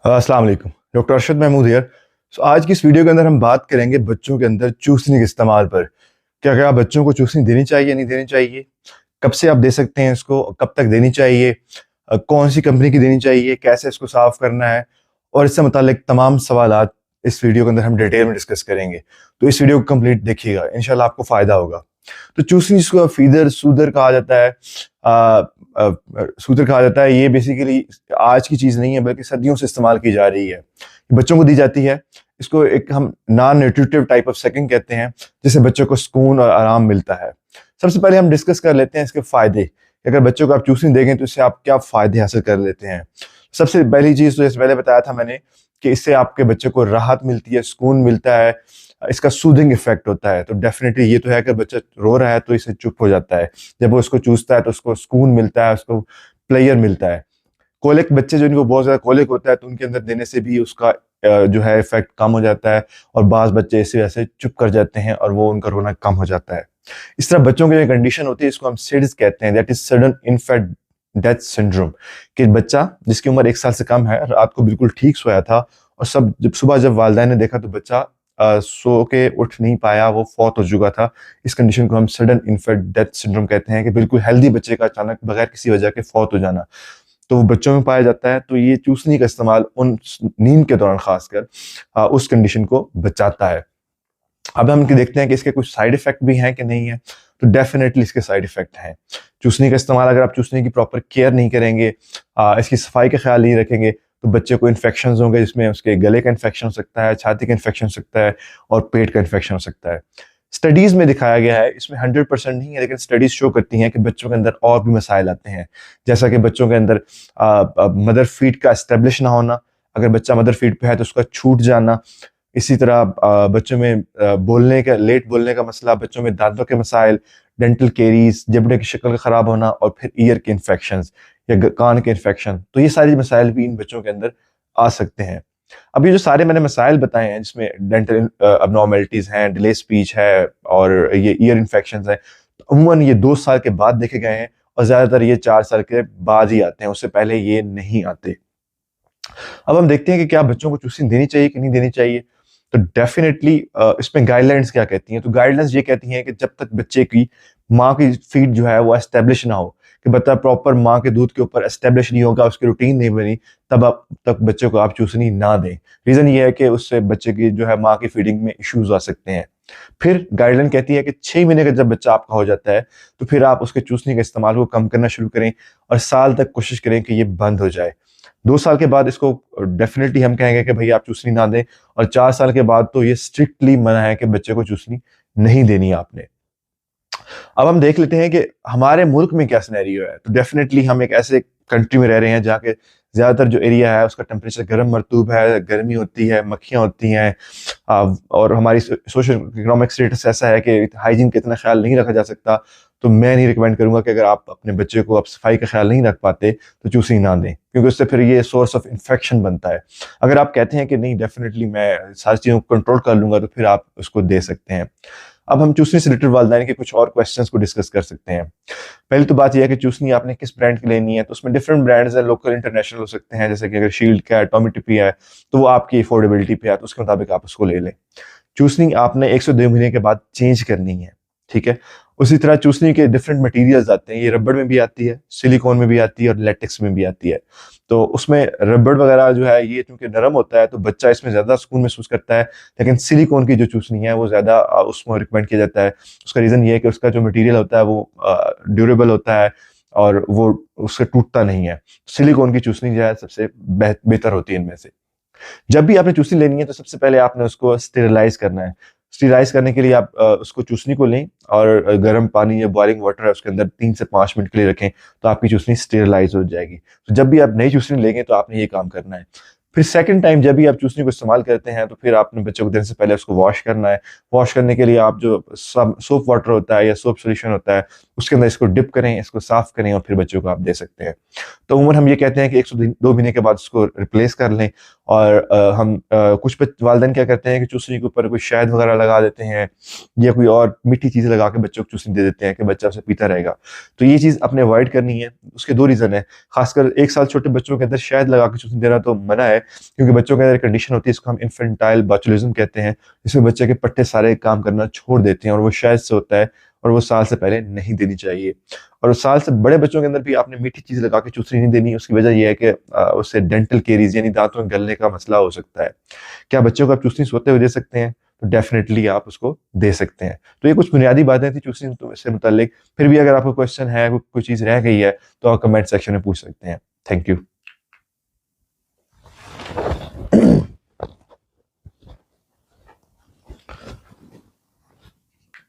अस्सलाम वालेकुम। Doctor Arshad Mahmood here. आज की इस वीडियो के अंदर हम बात करेंगे बच्चों के अंदर चूसनी के इस्तेमाल पर। क्या क्या बच्चों को चूसनी देनी चाहिए, नहीं देनी चाहिए, कब से आप दे सकते हैं इसको, कब तक देनी चाहिए, कौन सी कंपनी की देनी चाहिए, कैसे इसको साफ करना है, और इससे मुतालिक तमाम सवालात इस वीडियो के अंदर हम डिटेल में डिस्कस करेंगे। तो इस वीडियो को कंप्लीट देखिएगा, इंशाल्लाह आपको फायदा होगा। तो चूसनी जिसको फीदर सूदर कहा जाता है, सूत्र कहा जाता है, ये बेसिकली आज की चीज नहीं है बल्कि सदियों से इस्तेमाल की जा रही है, बच्चों को दी जाती है। इसको एक हम non nutritive type of second कहते हैं, जिससे बच्चों को सुकून और आराम मिलता है। सबसे पहले हम डिस्कस कर लेते हैं इसके फायदे। अगर बच्चों को आप चूसनी देंगे तो इससे आप क्या फायदे हासिल कर लेते हैं। सबसे पहली चीज तो जैसे पहले बताया था मैंने कि इससे आपके बच्चे को राहत मिलती है, सुकून मिलता है, इसका सूदिंग इफेक्ट होता है। तो डेफिनेटली ये तो है कि बच्चा रो रहा है तो इसे चुप हो जाता है, जब वो इसको चूसता है तो उसको सुकून मिलता है, उसको प्लेयर मिलता है। कोलिक बच्चे जो इनको बहुत ज्यादा कोलिक होता है तो उनके अंदर देने से भी उसका जो है इफेक्ट कम हो जाता है, और बाज बच्चे इसे वैसे चुप कर जाते हैं और वो उनका रोना कम हो जाता है। इस तरह बच्चों की जो कंडीशन होती है इसको हम सिड्स कहते हैं, that is sudden infant death syndrome. कि बच्चा जिसकी उम्र 1 साल से कम है रात को बिल्कुल ठीक सोया था, और जब वालिदैन ने देखा तो बच्चा सो के उठ नहीं पाया, वो फौत हो चुका था। इस कंडीशन को हम सडन इन्फेंट डेथ सिंड्रोम कहते हैं, कि बिल्कुल हेल्दी बच्चे का अचानक बगैर किसी वजह के फौत हो जाना, तो वो बच्चों में पाया जाता है। तो ये चूसनी का इस्तेमाल उन नींद के दौरान खासकर उस कंडीशन को बचाता है। अब हम देखते हैं कि इसके कुछ साइड इफेक्ट भी हैं कि नहीं है। तो डेफिनेटली इसके साइड इफेक्ट हैं। चूसनी का इस्तेमाल अगर आप चूसनी की प्रॉपर केयर नहीं करेंगे, इसकी सफाई का ख्याल नहीं रखेंगे, तो बच्चे को इन्फेक्शन होंगे, जिसमें उसके गले का इन्फेक्शन हो सकता है, छाती का इन्फेक्शन हो सकता है, और पेट का इन्फेक्शन हो सकता है। स्टडीज में दिखाया गया है, इसमें 100% नहीं है लेकिन स्टडीज शो करती हैं कि बच्चों के अंदर और भी मसाइल आते हैं, जैसा कि बच्चों के अंदर मदर फीट का एस्टेब्लिश ना होना। अगर बच्चा मदर फीट पे है तो उसका छूट जाना। इसी तरह बच्चों में लेट बोलने का मसला, बच्चों में दांतों के मसाइल, डेंटल केरीज, जबड़े की शक्ल का खराब होना, और फिर ईयर के इन्फेक्शन या कान के इन्फेक्शन। तो ये सारी मसाइल भी इन बच्चों के अंदर आ सकते हैं। अब ये जो सारे मैंने मसाइल बताए हैं, जिसमें डेंटल अबनॉर्मेलिटीज हैं, डिले स्पीच है, और ये ईयर इन्फेक्शन है, तो अमूमन ये 2 साल के बाद देखे गए हैं, और ज्यादातर ये 4 साल के बाद ही आते हैं, उससे पहले ये नहीं आते। अब हम देखते हैं कि क्या बच्चों को चूसनी देनी चाहिए कि नहीं देनी चाहिए। तो डेफिनेटली इसमें गाइडलाइंस क्या कहती हैं। तो गाइडलाइंस ये कहती हैं कि जब तक बच्चे की माँ की फीड जो है वो एस्टेब्लिश ना हो, कि बच्चा प्रॉपर माँ के दूध के ऊपर एस्टेब्लिश नहीं होगा, उसकी रूटीन नहीं बनी, तब आप तक बच्चे को आप चूसनी ना दें। रीजन ये है कि उससे बच्चे की जो है माँ की फीडिंग में इश्यूज आ सकते हैं। फिर गाइडलाइन कहती है कि 6 महीने का जब बच्चा आपका हो जाता है तो फिर आप उसके चूसने के इस्तेमाल को कम करना शुरू करें, और साल तक कोशिश करें कि ये बंद हो जाए। 2 साल के बाद इसको डेफिनेटली हम कहेंगे कि भाई आप चूसनी ना दें, और 4 साल के बाद तो ये स्ट्रिक्टली मना है कि बच्चे को चूसनी नहीं देनी आपने। अब हम देख लेते हैं कि हमारे मुल्क में क्या सिनेरियो है। तो डेफिनेटली हम एक ऐसे कंट्री में रह रहे हैं जहाँ के ज्यादातर जो एरिया है उसका टेम्परेचर गर्म मरतूब है, गर्मी होती है, मक्खियाँ होती हैं, और हमारी सोशल इकोनॉमिक स्टेटस ऐसा है कि हाइजीन का इतना ख्याल नहीं रखा जा सकता। तो मैं नहीं रिकमेंड करूंगा कि अगर आप अपने बच्चे को आप सफाई का ख्याल नहीं रख पाते तो चूसनी ना दें, क्योंकि उससे फिर ये सोर्स ऑफ इन्फेक्शन बनता है। अगर आप कहते हैं कि नहीं डेफिनेटली मैं सारी चीज़ों को कंट्रोल कर लूंगा, तो फिर आप उसको दे सकते हैं। अब हम चूसनी से रिलेटेड वालिदैन के कुछ और क्वेश्चंस को डिस्कस कर सकते हैं। पहली तो बात यह है कि चूसनी आपने किस ब्रांड की लेनी है। तो उसमें डिफरेंट ब्रांड्स हैं, लोकल इंटरनेशनल हो सकते हैं, जैसे कि अगर शील्ड का है, टॉमी टिपी है, तो वो आपकी अफोर्डेबिलिटी पे है, तो उसके मुताबिक आप उसको ले लें। चूसनी आपने 102 महीने के बाद चेंज करनी है, ठीक है। उसी तरह चूसनी के डिफरेंट मटेरियल्स आते हैं, ये रबड़ में भी आती है, सिलिकॉन में भी आती है, और लेटेक्स में भी आती है। तो उसमें रबड़ वगैरह जो है ये चूंकि नरम होता है तो बच्चा इसमें ज्यादा सुकून महसूस करता है, लेकिन सिलिकॉन की जो चूसनी है वो ज्यादा उसमें रिकमेंड किया जाता है। उसका रीजन ये है कि उसका जो मटेरियल होता है वो ड्यूरेबल होता है, और वो उससे टूटता नहीं है। सिलिकॉन की चूसनी जो है सबसे बेहतर होती है इनमें से। जब भी आपने चूसनी लेनी है तो सबसे पहले आपने उसको स्टेरिलाइज करना है। स्टेरिलाइज करने के लिए आप उसको चूसनी को लें, और गर्म पानी या बॉइलिंग वाटर है उसके अंदर 3 से 5 मिनट के लिए रखें, तो आपकी चूसनी स्टेरिलाइज हो जाएगी। तो जब भी आप नई चूसनी लेंगे तो आपने ये काम करना है। फिर सेकंड टाइम जब भी आप चूसनी को इस्तेमाल करते हैं तो फिर आपने बच्चे को देने से पहले उसको वॉश करना है। वॉश करने के लिए आप जो सोप वाटर होता है या सोप सोल्यूशन होता है उसके अंदर इसको डिप करें, इसको साफ करें, और फिर बच्चों को आप दे सकते हैं। तो उम्र हम ये कहते हैं कि 102 महीने के बाद उसको रिप्लेस कर लें, और कुछ वालिदैन क्या करते हैं कि चूसनी के ऊपर कोई शहद वगैरह लगा देते हैं या कोई और मीठी चीज़ लगा के बच्चों को चूसनी दे देते हैं कि बच्चा उसे पीता रहेगा। तो ये चीज़ अपने अवॉइड करनी है। उसके 2 रीज़न है, खासकर 1 साल छोटे बच्चों के अंदर शहद लगा के चूसनी देना तो मना है, क्योंकि बच्चों के अंदर एक कंडीशन होती है, इसको हम इन्फेंटाइल बोtulism कहते हैं, जिसमें बच्चे के पट्टे सारे काम करना छोड़ देते हैं और वो शायद से होता है, और वो साल से पहले नहीं देनी चाहिए। और उस साल से बड़े बच्चों के अंदर भी आपने मीठी चीज़ लगा के चूसनी नहीं देनी। उसकी वजह ये है कि उससे डेंटल केरीज यानी दांतों में गलने का मसला हो सकता है। क्या बच्चों को आप चूसनी सोते हुए दे सकते हैं? तो डेफिनेटली आप उसको दे सकते हैं। तो ये कुछ बुनियादी बातें थी चूसनी से मुतालिक। फिर भी अगर आपको क्वेश्चन है, कोई चीज़ रह गई है, तो आप कमेंट सेक्शन में पूछ सकते हैं। Thank you.